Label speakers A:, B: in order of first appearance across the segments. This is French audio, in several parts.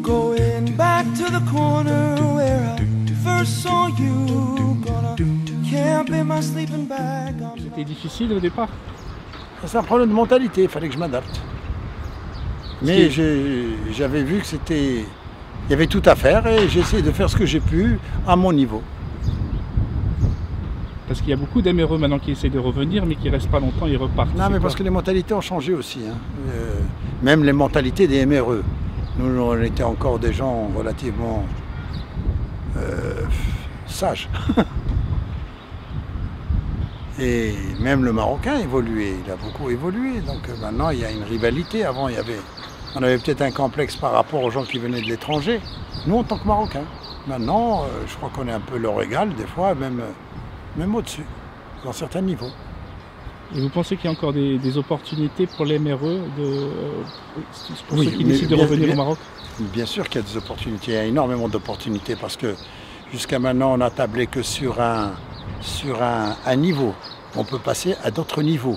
A: Going back to the corner where I first saw you. Gonna camp in my sleeping bag.
B: C'était difficile au départ?
C: C'est un problème de mentalité, il fallait que je m'adapte. Mais j'avais vu que il y avait tout à faire et j'ai essayé de faire ce que j'ai pu à mon niveau.
B: Parce qu'il y a beaucoup d'MRE maintenant qui essaient de revenir, mais qui restent pas longtemps, ils repartent.
C: Non, mais parce que les mentalités ont changé aussi. Hein. Même les mentalités des MRE. Nous, on était encore des gens relativement sages. Et même le Marocain a évolué, il a beaucoup évolué. Donc maintenant, il y a une rivalité. Avant, on avait peut-être un complexe par rapport aux gens qui venaient de l'étranger. Nous, en tant que Marocains. Maintenant, je crois qu'on est un peu leur égal, des fois, même au-dessus, dans certains niveaux.
B: Et vous pensez qu'il y a encore des opportunités pour les MRE, pour ceux qui décident de revenir au Maroc?
C: Bien sûr qu'il y a des opportunités, il y a énormément d'opportunités parce que jusqu'à maintenant, on n'a tablé que sur un niveau. On peut passer à d'autres niveaux.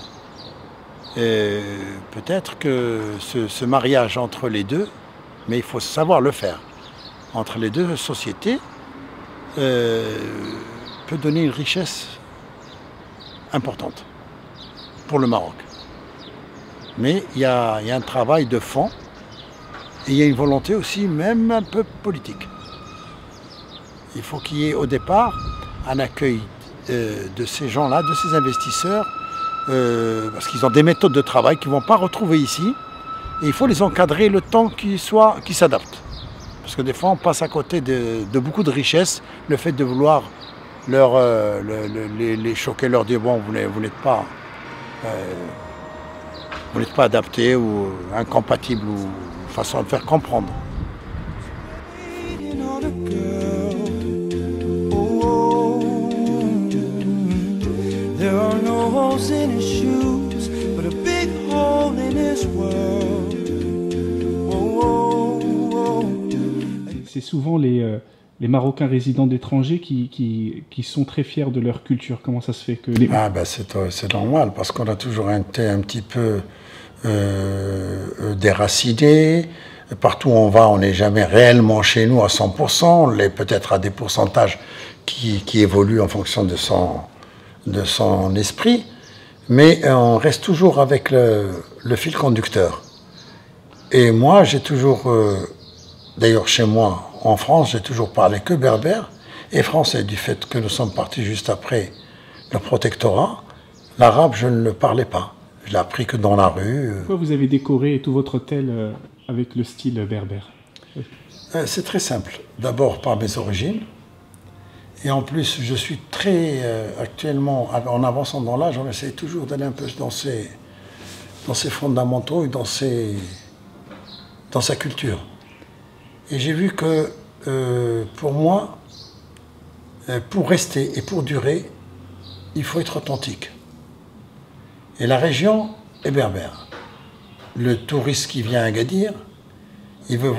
C: Peut-être que ce mariage entre les deux, mais il faut savoir le faire, entre les deux sociétés, peut donner une richesse importante pour le Maroc. Mais il y a un travail de fond et il y a une volonté aussi même un peu politique. Il faut qu'il y ait au départ un accueil de ces gens-là, de ces investisseurs, parce qu'ils ont des méthodes de travail qu'ils ne vont pas retrouver ici. Et il faut les encadrer le temps qu'ils s'adaptent. Parce que des fois, on passe à côté de beaucoup de richesses. Le fait de vouloir les choquer, leur dire bon, vous n'êtes pas adaptés ou incompatibles ou façon de faire comprendre.
A: There are no holes in his shoes, but a big hole in his world.
B: C'est souvent les Marocains résidents d'étrangers qui sont très fiers de leur culture. Comment ça se fait que
C: c'est normal, parce qu'on a toujours été un petit peu déraciné. Partout où on va, on n'est jamais réellement chez nous à 100%. On l'est peut-être à des pourcentages qui évoluent en fonction de son esprit, mais on reste toujours avec le fil conducteur. Et moi, j'ai toujours, d'ailleurs chez moi, en France, j'ai toujours parlé que berbère et français, du fait que nous sommes partis juste après le protectorat. L'arabe, je ne le parlais pas. Je l'ai appris que dans la rue.
B: Pourquoi vous avez décoré tout votre hôtel avec le style berbère?
C: C'est très simple. D'abord par mes origines. Et en plus, je suis très, actuellement, en avançant dans l'âge, on essaie toujours d'aller un peu dans ses fondamentaux et dans sa culture. Et j'ai vu que, pour moi, pour rester et pour durer, il faut être authentique. Et la région est berbère. Le touriste qui vient à Agadir, il veut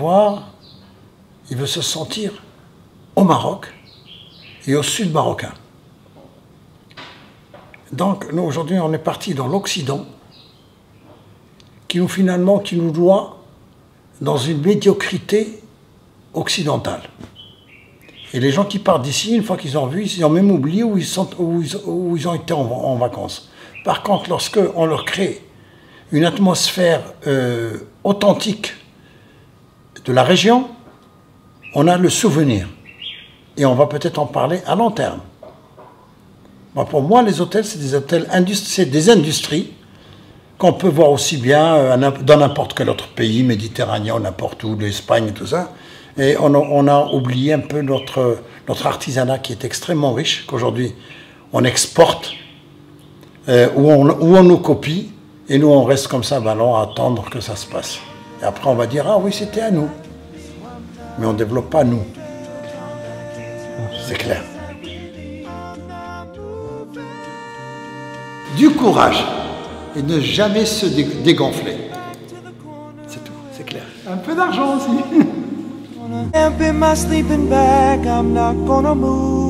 C: se sentir au Maroc, et au sud marocain. Donc, nous, aujourd'hui, on est parti dans l'Occident, qui nous doit dans une médiocrité occidentale. Et les gens qui partent d'ici, une fois qu'ils ont vu, ils ont même oublié où ils ont été en vacances. Par contre, lorsqu'on leur crée une atmosphère authentique de la région, on a le souvenir. Et on va peut-être en parler à long terme. Bon, pour moi, les hôtels, c'est des industries qu'on peut voir aussi bien dans n'importe quel autre pays, méditerranéen, n'importe où, l'Espagne et tout ça. Et on a oublié un peu notre artisanat qui est extrêmement riche, qu'aujourd'hui on exporte, où on nous copie, et nous on reste comme ça, ballon, à attendre que ça se passe. Et après on va dire, ah oui, c'était à nous. Mais on ne développe pas nous. C'est clair. Du courage et ne jamais se dégonfler. C'est tout, c'est clair. Un peu d'argent aussi.
A: Camp in my sleeping bag, I'm not gonna move.